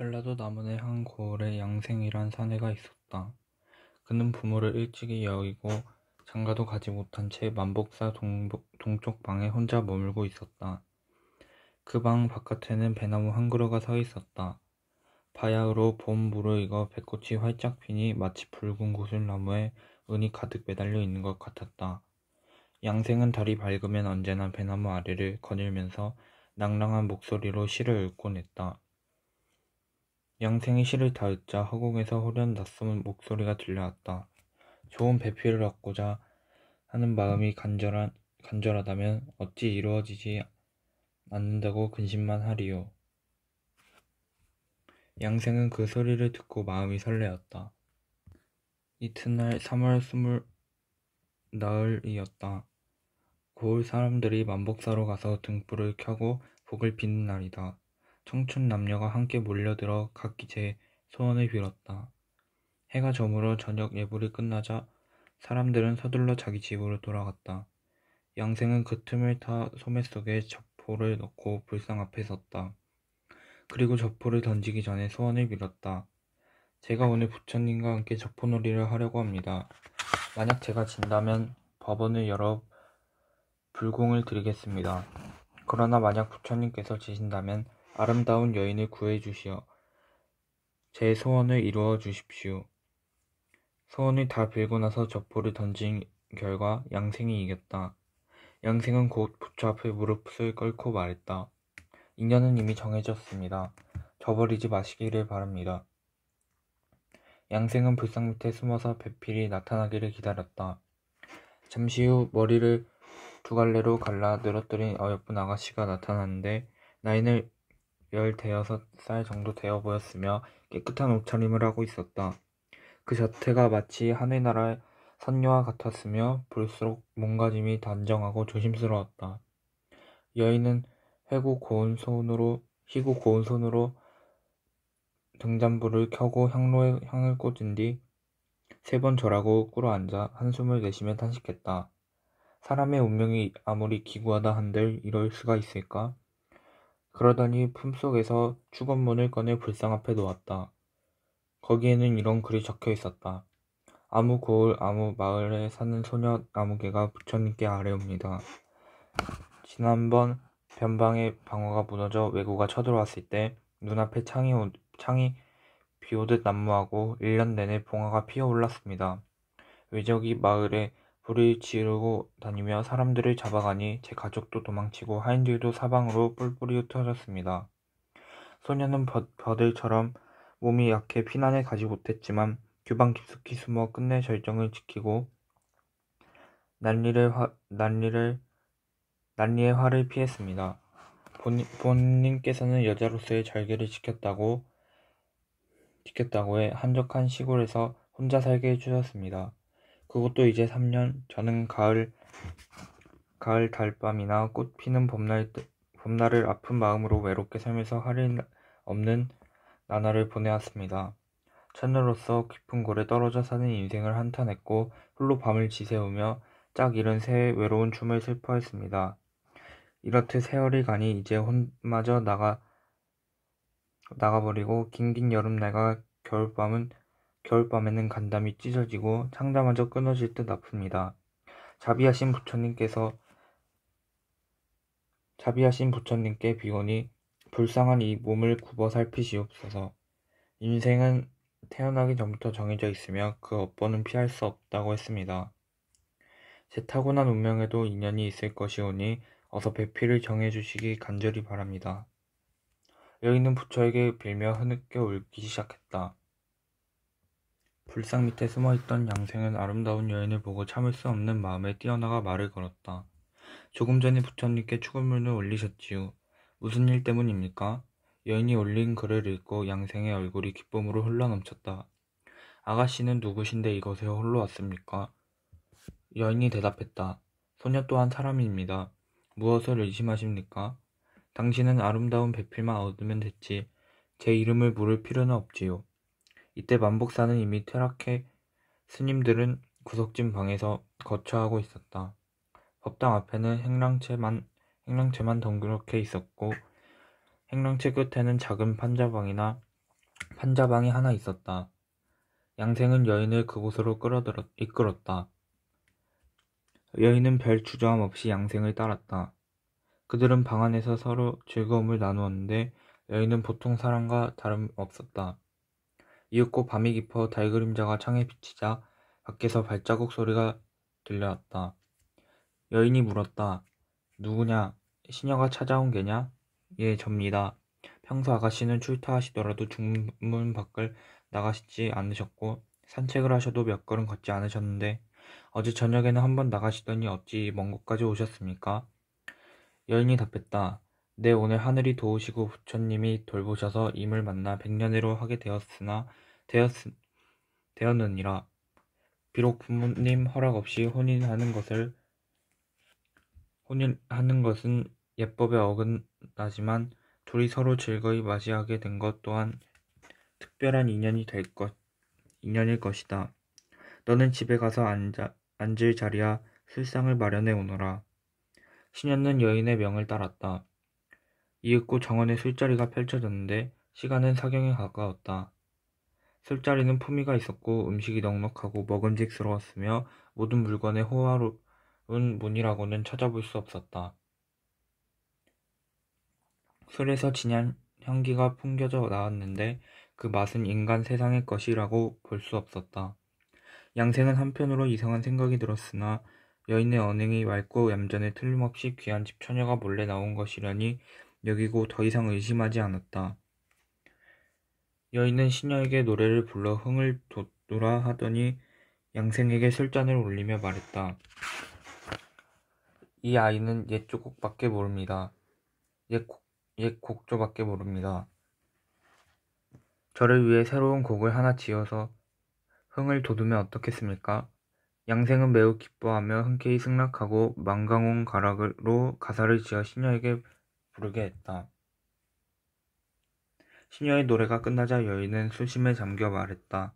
전라도 남원의 한 고을에 양생이란 사내가 있었다. 그는 부모를 일찍이 여의고 장가도 가지 못한 채 만복사 동쪽 방에 혼자 머물고 있었다. 그 방 바깥에는 배나무 한 그루가 서 있었다. 바야흐로 봄 무르익어 배꽃이 활짝 피니 마치 붉은 구슬나무에 은이 가득 매달려 있는 것 같았다. 양생은 달이 밝으면 언제나 배나무 아래를 거닐면서 낭랑한 목소리로 시를 읊곤 했다. 양생이 시를 다 읽자 허공에서 호련 낯선 목소리가 들려왔다. 좋은 배필을 얻고자 하는 마음이 간절하다면 어찌 이루어지지 않는다고 근심만 하리요. 양생은 그 소리를 듣고 마음이 설레었다. 이튿날 3월 20나흘이었다. 고을 사람들이 만복사로 가서 등불을 켜고 복을 비는 날이다. 청춘 남녀가 함께 몰려들어 각기 제 소원을 빌었다. 해가 저물어 저녁 예불이 끝나자 사람들은 서둘러 자기 집으로 돌아갔다. 양생은 그 틈을 타 소매 속에 젖포를 넣고 불상 앞에 섰다. 그리고 젖포를 던지기 전에 소원을 빌었다. 제가 오늘 부처님과 함께 젖포놀이를 하려고 합니다. 만약 제가 진다면 법원을 열어 불공을 드리겠습니다. 그러나 만약 부처님께서 지신다면 아름다운 여인을 구해주시어 제 소원을 이루어 주십시오. 소원을 다 빌고 나서 젖포를 던진 결과 양생이 이겼다. 양생은 곧 부처 앞에 무릎을 꿇고 말했다. 인연은 이미 정해졌습니다. 저버리지 마시기를 바랍니다. 양생은 불상 밑에 숨어서 배필이 나타나기를 기다렸다. 잠시 후 머리를 두 갈래로 갈라 늘어뜨린 어여쁜 아가씨가 나타났는데 나이는 16살 정도 되어 보였으며 깨끗한 옷차림을 하고 있었다. 그 자태가 마치 하늘나라의 선녀와 같았으며 볼수록 몸가짐이 단정하고 조심스러웠다. 여인은 희고 고운 손으로 등잔불을 켜고 향로에 향을 꽂은 뒤 3번 절하고 꿇어앉아 한숨을 내쉬며 탄식했다. 사람의 운명이 아무리 기구하다 한들 이럴 수가 있을까? 그러더니 품속에서 축원문을 꺼내 불상 앞에 놓았다. 거기에는 이런 글이 적혀 있었다. 아무 고을 아무 마을에 사는 소녀 나무개가 부처님께 아뢰옵니다. 지난번 변방의 방어가 무너져 왜구가 쳐들어왔을 때 눈앞에 창이 비오듯 난무하고 1년 내내 봉화가 피어올랐습니다. 외적이 마을에 불을 지르고 다니며 사람들을 잡아가니 제 가족도 도망치고 하인들도 사방으로 뿔뿔이 흩어졌습니다. 소녀는 버들처럼 몸이 약해 피난을 가지 못했지만 규방 깊숙이 숨어 끝내 절정을 지키고 난리의 화를 피했습니다. 본님께서는 여자로서의 절개를 지켰다고 해 한적한 시골에서 혼자 살게 해주셨습니다. 그것도 이제 3년. 저는 가을 달밤이나 꽃 피는 봄날을 아픈 마음으로 외롭게 살면서 할 일 없는 나날을 보내왔습니다. 처녀로서 깊은 골에 떨어져 사는 인생을 한탄했고 홀로 밤을 지새우며 짝 잃은 새의 외로운 춤을 슬퍼했습니다. 이렇듯 세월이 가니 이제 혼마저 나가버리고 긴긴 여름날과 겨울밤에는 간담이 찢어지고 창자마저 끊어질 듯 아픕니다. 자비하신 부처님께 비오니 불쌍한 이 몸을 굽어 살피시옵소서. 인생은 태어나기 전부터 정해져 있으며 그 업보는 피할 수 없다고 했습니다. 제 타고난 운명에도 인연이 있을 것이오니 어서 배필을 정해주시기 간절히 바랍니다. 여인은 부처에게 빌며 흐느껴 울기 시작했다. 불상 밑에 숨어있던 양생은 아름다운 여인을 보고 참을 수 없는 마음에 뛰어나가 말을 걸었다. 조금 전에 부처님께 축원문을 올리셨지요. 무슨 일 때문입니까? 여인이 올린 글을 읽고 양생의 얼굴이 기쁨으로 흘러넘쳤다. 아가씨는 누구신데 이곳에 홀로 왔습니까? 여인이 대답했다. 소녀 또한 사람입니다. 무엇을 의심하십니까? 당신은 아름다운 배필만 얻으면 됐지. 제 이름을 물을 필요는 없지요. 이때 만복사는 이미 퇴락해 스님들은 구석진 방에서 거처하고 있었다. 법당 앞에는 행랑채만 덩그렇게 있었고 행랑채 끝에는 작은 판자방이나 판자방이 하나 있었다. 양생은 여인을 그곳으로 이끌었다. 여인은 별 주저함 없이 양생을 따랐다. 그들은 방 안에서 서로 즐거움을 나누었는데 여인은 보통 사람과 다름없었다. 이윽고 밤이 깊어 달그림자가 창에 비치자 밖에서 발자국 소리가 들려왔다. 여인이 물었다. 누구냐? 시녀가 찾아온 게냐? 예, 접니다. 평소 아가씨는 출타하시더라도 중문 밖을 나가시지 않으셨고 산책을 하셔도 몇 걸음 걷지 않으셨는데 어제 저녁에는 한번 나가시더니 어찌 먼 곳까지 오셨습니까? 여인이 답했다. 네, 오늘 하늘이 도우시고 부처님이 돌보셔서 임을 만나 백년해로 하게 되었느니라. 비록 부모님 허락 없이 혼인하는 것은 예법에 어긋나지만 둘이 서로 즐거이 맞이하게 된 것 또한 특별한 인연일 것이다. 너는 집에 가서 앉을 자리야 술상을 마련해 오너라. 시녀는 여인의 명을 따랐다. 이윽고 정원에 술자리가 펼쳐졌는데 시간은 사경에 가까웠다. 술자리는 품위가 있었고 음식이 넉넉하고 먹음직스러웠으며 모든 물건에 호화로운 문이라고는 찾아볼 수 없었다. 술에서 진한 향기가 풍겨져 나왔는데 그 맛은 인간 세상의 것이라고 볼 수 없었다. 양생은 한편으로 이상한 생각이 들었으나 여인의 언행이 맑고 얌전해 틀림없이 귀한 집 처녀가 몰래 나온 것이려니 여기고 더 이상 의심하지 않았다. 여인은 시녀에게 노래를 불러 흥을 돋우라 하더니 양생에게 술잔을 올리며 말했다. 이 아이는 옛 조곡밖에 모릅니다. 옛 곡조밖에 모릅니다. 저를 위해 새로운 곡을 하나 지어서 흥을 돋우면 어떻겠습니까? 양생은 매우 기뻐하며 흔쾌히 승낙하고 만강홍 가락으로 가사를 지어 시녀에게 부르게 했다. 시녀의 노래가 끝나자 여인은 수심에 잠겨 말했다.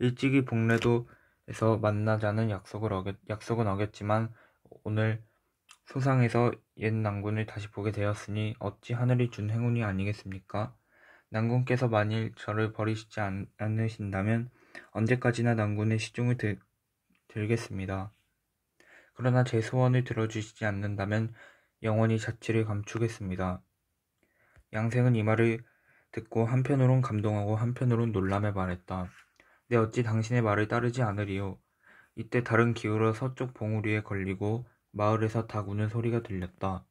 일찍이 복례도에서 만나자는 약속은 어겼지만 오늘 소상에서 옛 낭군을 다시 보게 되었으니 어찌 하늘이 준 행운이 아니겠습니까? 낭군께서 만일 저를 버리시지 않으신다면 언제까지나 낭군의 시중을 들겠습니다. 그러나 제 소원을 들어주시지 않는다면 영원히 자취를 감추겠습니다. 양생은 이 말을 듣고 한편으론 감동하고 한편으론 놀라며 말했다. 내 어찌 당신의 말을 따르지 않으리요. 이때 다른 기울어 서쪽 봉우리에 걸리고 마을에서 닭 우는 소리가 들렸다.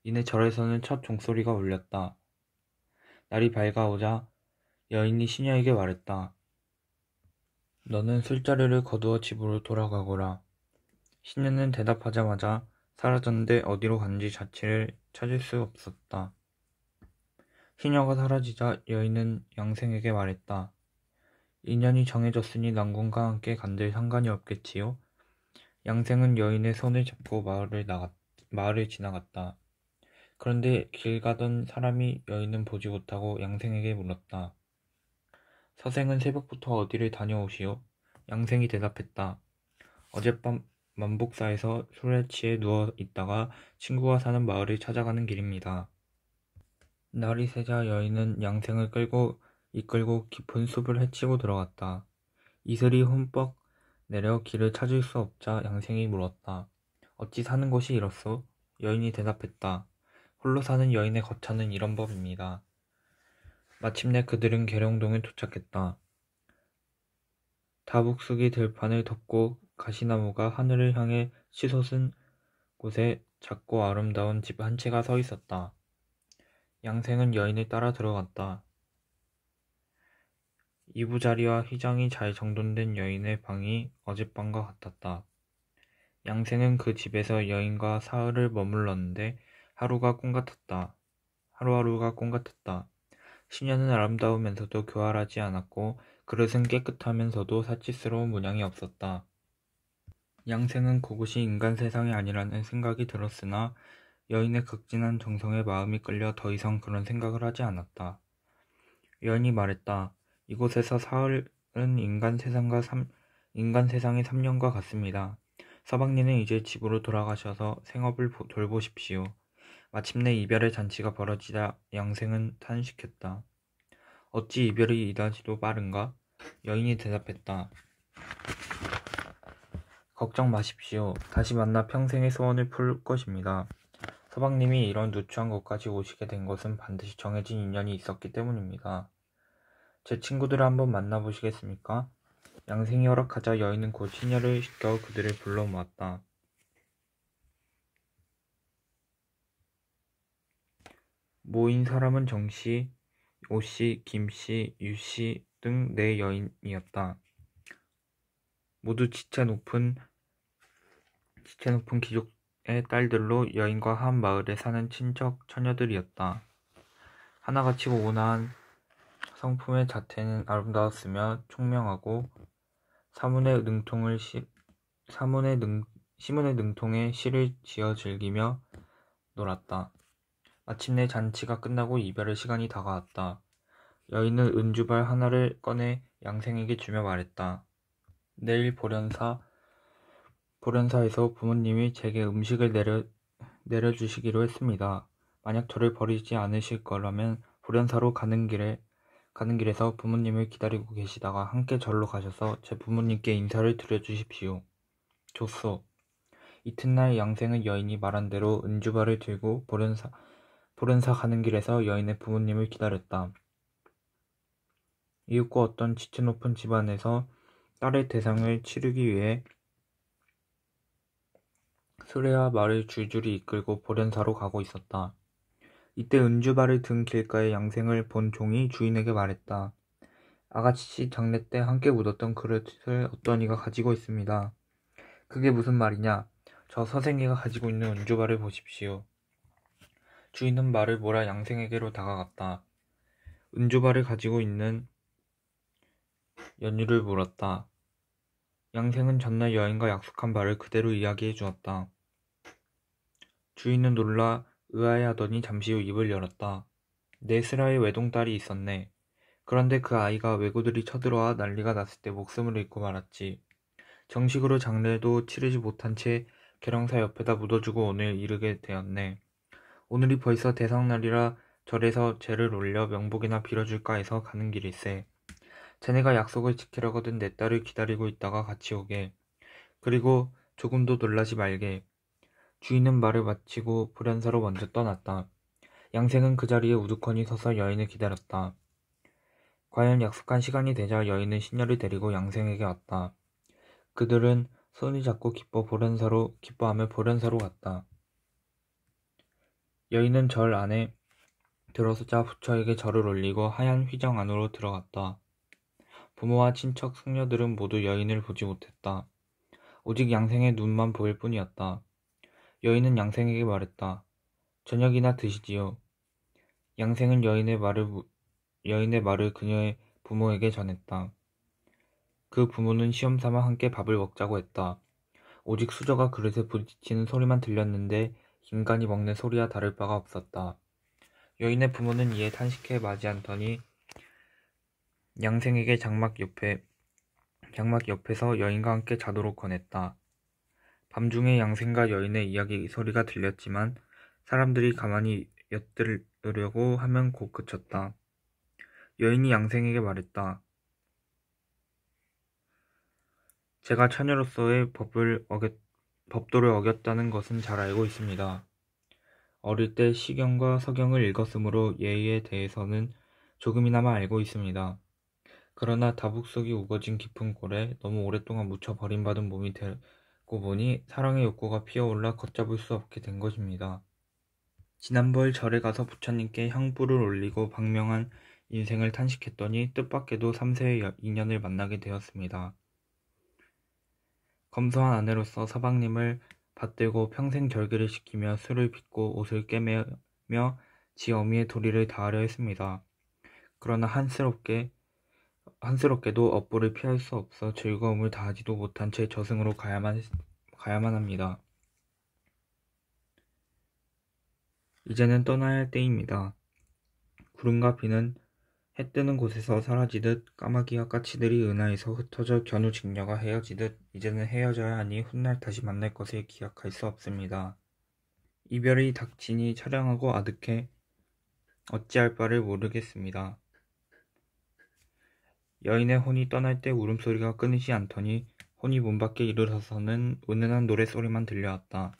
이내 절에서는 첫 종소리가 울렸다. 날이 밝아오자 여인이 시녀에게 말했다. 너는 술자리를 거두어 집으로 돌아가거라. 시녀는 대답하자마자 사라졌는데 어디로 간지 자취를 찾을 수 없었다. 시녀가 사라지자 여인은 양생에게 말했다. 인연이 정해졌으니 낭군과 함께 간들 상관이 없겠지요. 양생은 여인의 손을 잡고 마을을 지나갔다. 그런데 길 가던 사람이 여인은 보지 못하고 양생에게 물었다. 서생은 새벽부터 어디를 다녀오시오? 양생이 대답했다. 어젯밤 만복사에서 술에 취해 누워 있다가 친구가 사는 마을을 찾아가는 길입니다. 날이 새자 여인은 양생을 이끌고 깊은 숲을 헤치고 들어갔다. 이슬이 흠뻑 내려 길을 찾을 수 없자 양생이 물었다. 어찌 사는 곳이 이렇소? 여인이 대답했다. 홀로 사는 여인의 거처는 이런 법입니다. 마침내 그들은 계룡동에 도착했다. 다북쑥이 들판을 덮고 가시나무가 하늘을 향해 치솟은 곳에 작고 아름다운 집 한 채가 서 있었다. 양생은 여인을 따라 들어갔다. 이부자리와 휘장이 잘 정돈된 여인의 방이 어젯밤과 같았다. 양생은 그 집에서 여인과 사흘을 머물렀는데 하루하루가 꿈 같았다. 시녀는 아름다우면서도 교활하지 않았고 그릇은 깨끗하면서도 사치스러운 문양이 없었다. 양생은 그곳이 인간 세상이 아니라는 생각이 들었으나 여인의 극진한 정성에 마음이 끌려 더 이상 그런 생각을 하지 않았다. 여인이 말했다. 이곳에서 사흘은 인간 세상의 3년과 같습니다. 서방님은 이제 집으로 돌아가셔서 생업을 돌보십시오. 마침내 이별의 잔치가 벌어지자 양생은 탄식했다. 어찌 이별이 이다지도 빠른가? 여인이 대답했다. 걱정 마십시오. 다시 만나 평생의 소원을 풀 것입니다. 서방님이 이런 누추한 곳까지 오시게 된 것은 반드시 정해진 인연이 있었기 때문입니다. 제 친구들을 한번 만나보시겠습니까? 양생이 허락하자 여인은 곧 시녀를 시켜 그들을 불러 모았다. 모인 사람은 정씨, 오씨, 김씨, 유씨 등 네 여인이었다. 모두 지체 높은 귀족의 딸들로 여인과 한 마을에 사는 친척 처녀들이었다. 하나같이 온화한 성품의 자태는 아름다웠으며 총명하고 시문의 능통에 시를 지어 즐기며 놀았다. 마침내 잔치가 끝나고 이별의 시간이 다가왔다. 여인은 은주발 하나를 꺼내 양생에게 주며 말했다. 내일 보련사에서 부모님이 제게 음식을 내려주시기로 했습니다. 만약 저를 버리지 않으실 거라면 보련사로 가는 길에서 부모님을 기다리고 계시다가 함께 절로 가셔서 제 부모님께 인사를 드려주십시오. 좋소. 이튿날 양생은 여인이 말한 대로 은주발을 들고 보련사 가는 길에서 여인의 부모님을 기다렸다. 이윽고 어떤 지체 높은 집안에서 딸의 대상을 치르기 위해 수레와 말을 줄줄이 이끌고 보련사로 가고 있었다. 이때 은주발을 든 길가에 양생을 본 종이 주인에게 말했다. 아가씨 장례 때 함께 묻었던 그릇을 어떤 이가 가지고 있습니다. 그게 무슨 말이냐? 저 서생이가 가지고 있는 은주발을 보십시오. 주인은 말을 몰아 양생에게로 다가갔다. 은주발을 가지고 있는 연유를 물었다. 양생은 전날 여인과 약속한 바를 그대로 이야기해 주었다. 주인은 놀라 의아해하더니 잠시 후 입을 열었다. 내 슬하에 외동딸이 있었네. 그런데 그 아이가 왜구들이 쳐들어와 난리가 났을 때 목숨을 잃고 말았지. 정식으로 장례도 치르지 못한 채 계령사 옆에다 묻어주고 오늘 이르게 되었네. 오늘이 벌써 대상날이라 절에서 제를 올려 명복이나 빌어줄까 해서 가는 길일세. 자네가 약속을 지키려거든 내 딸을 기다리고 있다가 같이 오게. 그리고 조금도 놀라지 말게. 주인은 말을 마치고 보련사로 먼저 떠났다. 양생은 그 자리에 우두커니 서서 여인을 기다렸다. 과연 약속한 시간이 되자 여인은 시녀를 데리고 양생에게 왔다. 그들은 손을 잡고 기뻐하며 보련사로 갔다. 여인은 절 안에 들어서자 부처에게 절을 올리고 하얀 휘정 안으로 들어갔다. 부모와 친척 숙녀들은 모두 여인을 보지 못했다. 오직 양생의 눈만 보일 뿐이었다. 여인은 양생에게 말했다. 저녁이나 드시지요. 양생은 여인의 말을 그녀의 부모에게 전했다. 그 부모는 시험삼아 함께 밥을 먹자고 했다. 오직 수저가 그릇에 부딪히는 소리만 들렸는데 인간이 먹는 소리와 다를 바가 없었다. 여인의 부모는 이에 탄식해 맞이하더니 양생에게 장막 옆에서 여인과 함께 자도록 권했다. 밤중에 양생과 여인의 이야기 소리가 들렸지만 사람들이 가만히 엿들으려고 하면 곧 그쳤다. 여인이 양생에게 말했다. 제가 처녀로서의 법도를 어겼다는 것은 잘 알고 있습니다. 어릴 때 시경과 서경을 읽었으므로 예의에 대해서는 조금이나마 알고 있습니다. 그러나 다북 속이 우거진 깊은 골에 너무 오랫동안 묻혀 버림받은 몸이 되고 보니 사랑의 욕구가 피어올라 걷잡을 수 없게 된 것입니다. 지난벌 절에 가서 부처님께 향불을 올리고 방명한 인생을 탄식했더니 뜻밖에도 3세의 인연을 만나게 되었습니다. 검소한 아내로서 서방님을 받들고 평생 절기를 지키며 술을 빚고 옷을 꿰매며 지 어미의 도리를 다하려 했습니다. 그러나 한스럽게도 업보를 피할 수 없어 즐거움을 다하지도 못한 채 저승으로 가야만 합니다. 이제는 떠나야 할 때입니다. 구름과 비는 해 뜨는 곳에서 사라지듯 까마귀와 까치들이 은하에서 흩어져 견우직녀가 헤어지듯 이제는 헤어져야 하니 훗날 다시 만날 것을 기약할 수 없습니다. 이별이 닥치니 처량하고 아득해 어찌할 바를 모르겠습니다. 여인의 혼이 떠날 때 울음소리가 끊이지 않더니 혼이 문 밖에 이르러서는 은은한 노랫소리만 들려왔다.